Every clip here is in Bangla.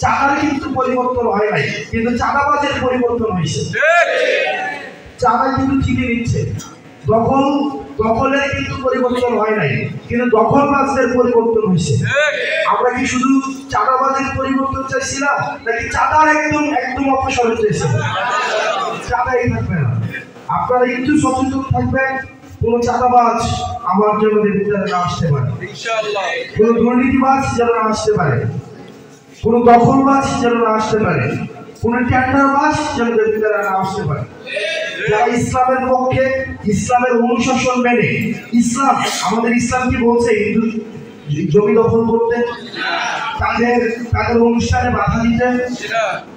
চাঁদার কিন্তু পরিবর্তন হয় নাই, কিন্তু চাঁদাবাজের পরিবর্তন হয়েছে। চাঁদা কিন্তু ঠিকই নিচ্ছে, দখলের কিন্তু পরিবর্তন হয় নাই, কিন্তু দখলবাজদের পরিবর্তন হয়েছে। আমরা কি শুধু চাঁদাবাজের পরিবর্তন চাইছিলাম, নাকি চাঁদার একদম অপসারণ চাইছিলাম? চাঁদাই থাকবে না। আপনারা একটু সচেতন থাকবেন, কোন চাঁদাবাজ আমার জন্য ভিতরে না আসতে পারে, কোন দুর্নীতিবাজ যেন না আসতে পারে, কোন দখলবাজ যেন না আসতে পারে, কোন টেন্ডারবাজ যেন ভিতরে না আসতে পারে। যারা ইসলামের পক্ষে, ইসলামের অনুশাসন মেনে, আমাদের ইসলাম কি বলছে হিন্দু জমি দখল করতে, তাদের অনুষ্ঠানে বাধা দিতে?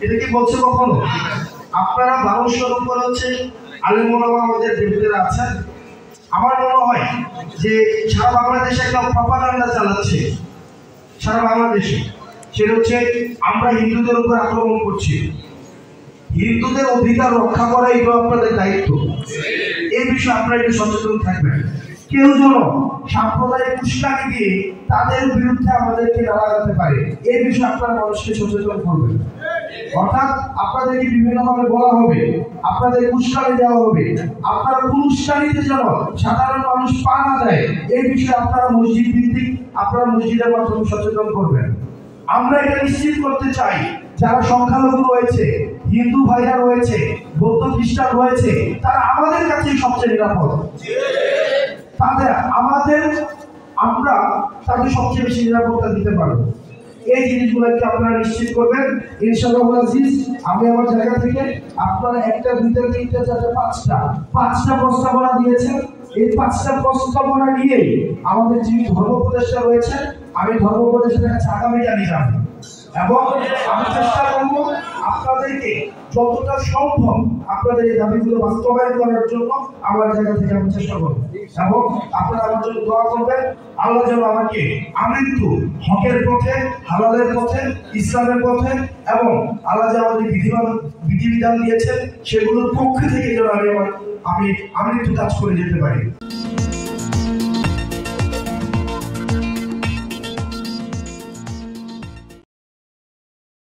এটা কি বলছে কখনো? আপনারা 1200 উপর হচ্ছে আলেম ওলামা আমাদের ভিতরে আছেন। আমার মনে হয় যে সারা বাংলাদেশে একটা প্রপাগান্ডা চালাচ্ছে সারা বাংলাদেশে, সেটা হচ্ছে আমরা হিন্দুদের উপর আক্রমণ করছি। হিন্দুদের অধিকার রক্ষা করা এটা আপনাদের দায়িত্ব। এই বিষয়ে আপনারা একটু সচেতন থাকবেন। কেউ যেন সাম্প্রদায়িক উস্কানি দিয়ে তাদের বিরুদ্ধে আমাদেরকে নাড়া লাগাতে পারে, এই বিষয়ে আপনারা মানুষকে সচেতন করবেন। অর্থাৎ আপনাদেরকে বিভিন্নভাবে বলা হবে, আপনাদের উস্কানি দেওয়া হবে, আপনারা কোন উস্কানিতে যেন সাধারণ মানুষ পা না দেয়, এই বিষয়ে আপনারা মসজিদ ভিত্তিক আপনারা মসজিদের মাধ্যমে সচেতন করবেন। আমরা এটা নিশ্চিত করতে চাই, যারা সংখ্যালঘু রয়েছে, হিন্দু ভাইরা রয়েছে, বৌদ্ধ খ্রিস্টান রয়েছে, তারা আমাদের কাছে সবচেয়ে নিরাপদ। আমরা তাদের সবচেয়ে বেশি নিরাপত্তা দিতে পারবো। এই জিনিসগুলোকে আপনারা নিশ্চিত করবেন ইনশাআল্লাহ আজিজ। আমি আমার জায়গা থেকে আপনারা একটা, দুইটা, তিনটা, চারটা, পাঁচটা প্রস্তাবনা দিয়েছেন। এই 5টা প্রস্তাবনা নিয়ে আমাদের যিনি ধর্ম উপদেষ্টা রয়েছে, আমি ধর্ম উপদেষ্টার কাছে আগামীকালই যাব, এবং আমি চেষ্টা করব আপনাদেরকে যতটা সম্ভব আপনাদের এই দাবিগুলো বাস্তবায়ন করার জন্য আমার জায়গা থেকে আমি চেষ্টা করব। এবং আপনারা আমার জন্য দোয়া করবেন, আল্লাহ যেন আমাকে আমৃত্যু হকের পথে, হালালের পথে, ইসলামের পথে, এবং আল্লাহ যে আমাদের বিধিবিধান দিয়েছেন সেগুলোর পক্ষে থেকে যেন আমি আমৃত্যু কাজ করে যেতে পারি।